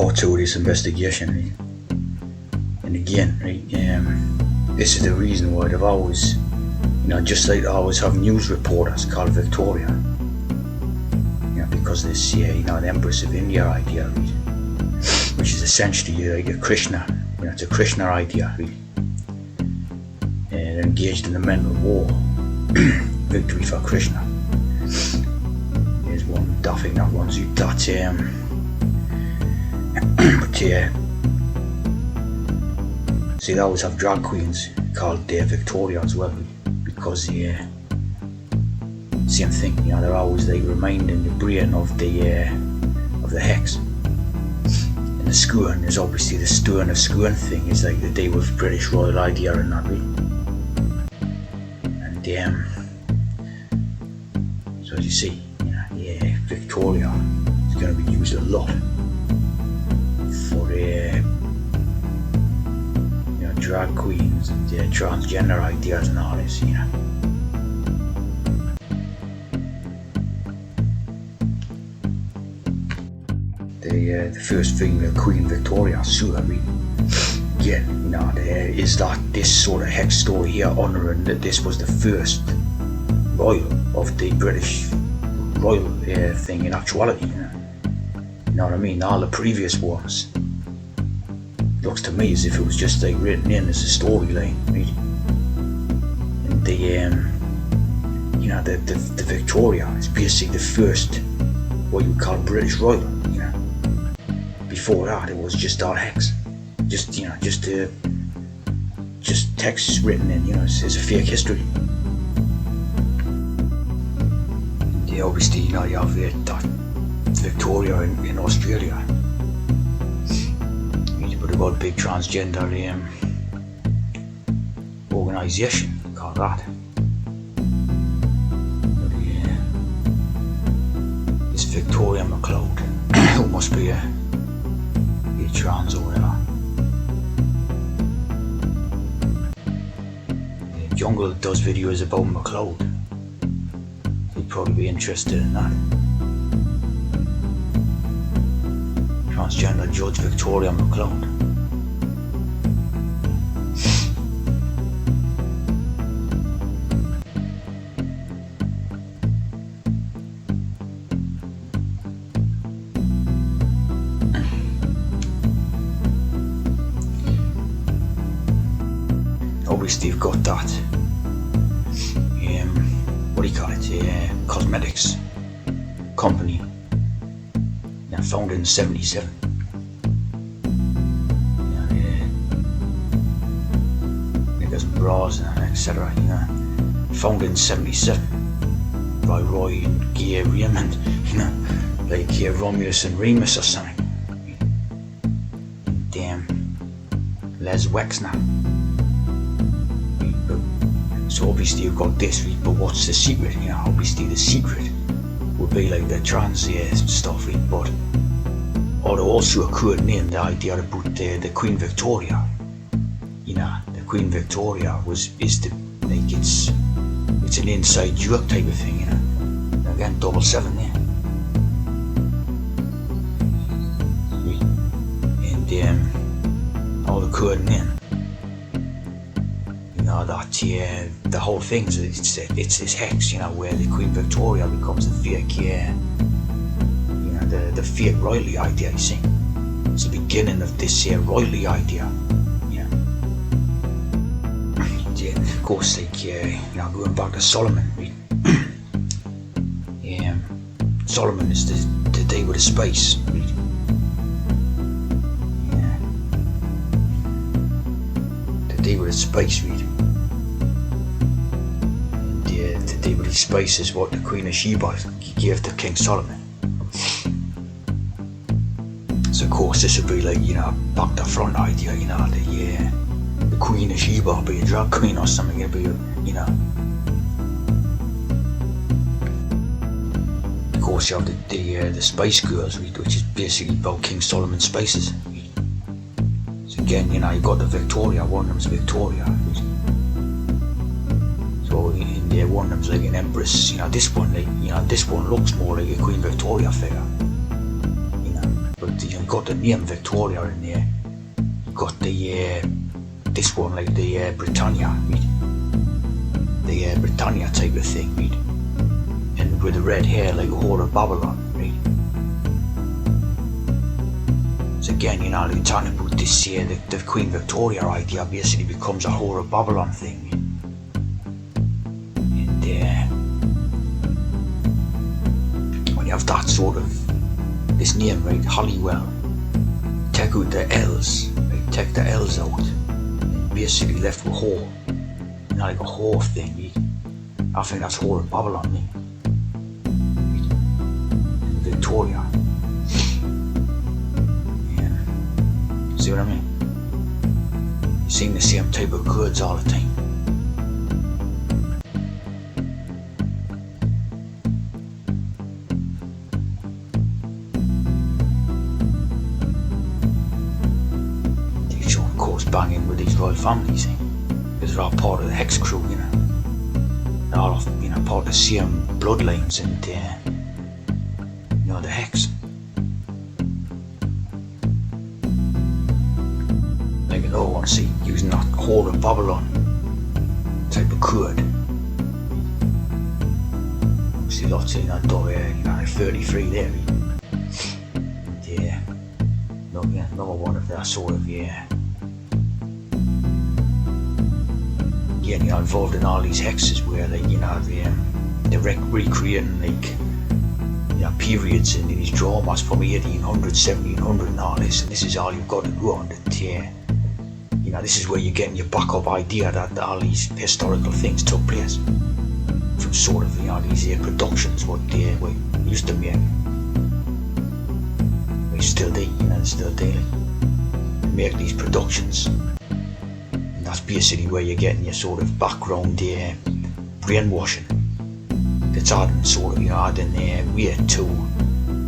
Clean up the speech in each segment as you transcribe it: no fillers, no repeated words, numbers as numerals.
part two of this investigation, right? And again, right, this is the reason why they've always, just like they always have news reporters called Victoria, because this, the Empress of India idea, right, which is essentially like a Krishna, it's a Krishna idea, right? They're engaged in a mental war, victory for Krishna. There's one doffing that one's that, but see, they always have drag queens called Victoria as well, because same thing, they're always like reminding the brain of the hex. And the scourn is obviously the stone of scourn thing is like the day with British royal idea and that, right? And so as you see, Victoria is going to be used a lot for drag queens and transgender ideas and all this, The first female Queen Victoria, so again, there is this sort of hex story here honouring that this was the first royal of the British royal thing in actuality, you know what I mean? All the previous ones looks to me as if it was just like written in as a storyline, right? And the Victoria is basically the first what you would call British royal, Before that, it was just all hex, just text written in, it's a fake history. Obviously, you have that Victoria in Australia. But they've got a big transgender organisation called that. This Victoria McLeod, who must be a trans or whatever. Jungle does videos about McLeod. He'd probably be interested in that. Transgender Judge Victoria McLeod. Obviously you've got that what do you call it, cosmetics company founded in 77. Knickers and bras and etc. Founded in 77 by Roy and Gay Raymond, like Romulus and Remus or something. Damn Les Wexner. So obviously you've got this, but what's the secret? Obviously the secret would be like the trans stuff, but or also occurred in the idea about the Queen Victoria. The Queen Victoria it's an inside joke type of thing, Again, 7 there. And all occurred in. That the whole thing is it's this hex, where the Queen Victoria becomes the fake, the fake royalty idea. You see, it's the beginning of this royalty idea. Of course, going back to Solomon. Solomon is the day with the space. The day with the space. The day with the space is what the Queen of Sheba gave to King Solomon. So of course this would be like, back to front idea, the Queen of Sheba be a drag queen or something, it'd be, Of course you have the Space Girls, which is basically about King Solomon's spaces. So again, you've got the Victoria, one of them's Victoria. So one of them's like an empress, this one looks more like a Queen Victoria figure, But you got the name Victoria in there. You got the this one like the Britannia, right? The Britannia type of thing, right? And with the red hair like a whore of Babylon, right? So again, they're talking about this the Queen Victoria idea basically becomes a whore of Babylon thing. And when you have that sort of this name, right, Halliwell, take out the L's, right, take the L's out, and basically left with whore, like a whore thing, right? I think that's whore of Babylon, right? And Victoria. Yeah. See what I mean? You're seeing the same type of goods all the time. Banging with these royal families, because they're all part of the Hex crew, They're all, part of the same bloodlines and, the Hex. Like, I don't want to see using that whore of Babylon type of code. See lots of, like 33 there. And, another one of that sort of, involved in all these hexes where they're recreating periods in these dramas from 1800, 1700 and all this, and this is all you've got to go on. This is where you're getting your backup idea that all these historical things took place from sort of these productions what they used to make. They still do, still daily make these productions. That's basically where you're getting your sort of background brainwashing. That's adding sort of adding weight to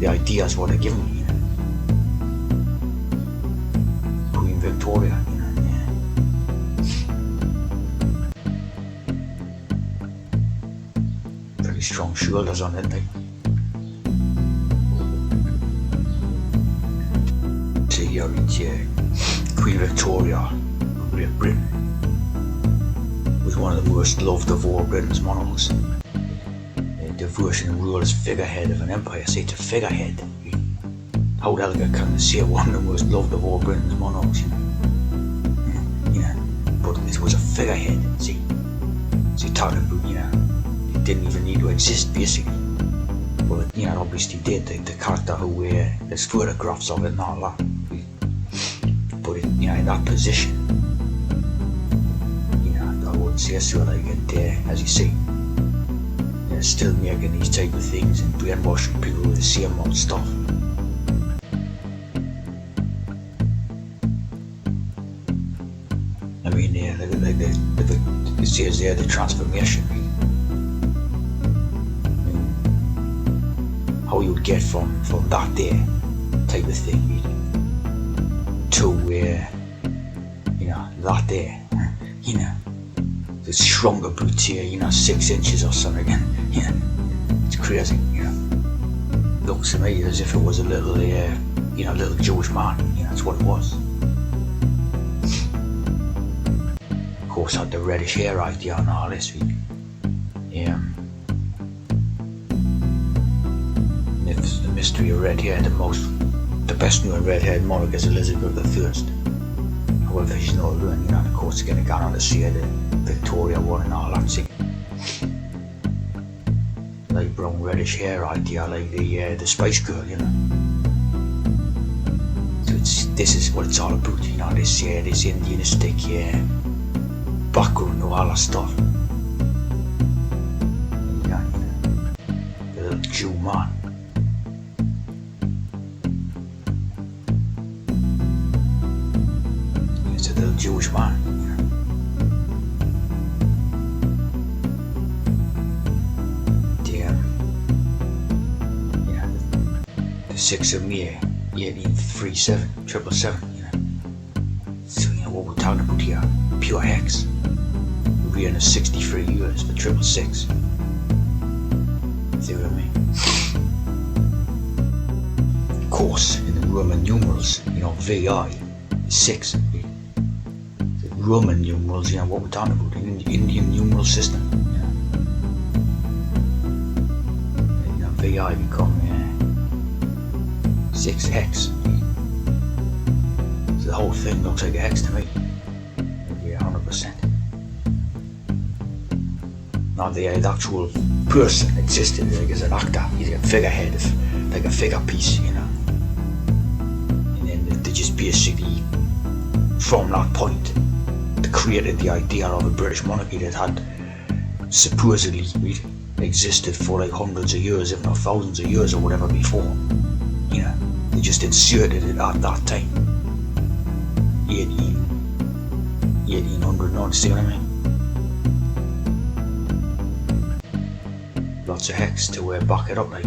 the ideas what they're giving you. Queen Victoria, Pretty strong shoulders on it, like. So here it's Queen Victoria. Great Britain was one of the most loved of all Britain's monarchs. Devotion and rule as figurehead of an empire. Say it's a figurehead. How the hell can they say one of the most loved of all Britain's monarchs? But it was a figurehead. See, talking about it didn't even need to exist basically. Well, it obviously did. The character who there's photographs of it and all that. But in that position. So like as you see, still making these type of things and brainwashing people with the same old stuff. I mean, it says there the transformation. How you would get from that there type of thing to that there, It's shrunk about to 6 inches or something. It's crazy. Looks to me as if it was a little, little Jewish man. That's what it was. Of course, had the reddish hair idea and all this. The mystery of red hair, the best known red-haired monarch is Elizabeth I. However, she's not alone. Of course, going to go on to see the Victoria one and all that. See, light brown reddish hair idea, like the Spice Girl, So this is what it's all about, this Indianistic background to all that stuff. The little Jew man. It's a little Jewish man. The 6th of May, 1837, 777, So what we're talking about here, pure hex. Reign of 63 years for 666. See what I mean? Of course, in the Roman numerals, VI, 6. The Roman numerals, what we're talking about, the Indian numeral system. VI become 6 hex. So the whole thing looks like a hex to me. Yeah, 100%. Now the actual person existed like as an actor. He's a figurehead of like a figure piece, and then they just basically from that point they created the idea of a British monarchy that had supposedly existed for like hundreds of years, if not thousands of years or whatever before. They just inserted it at that time. 1800, see what I mean? Lots of hex to back it up, like.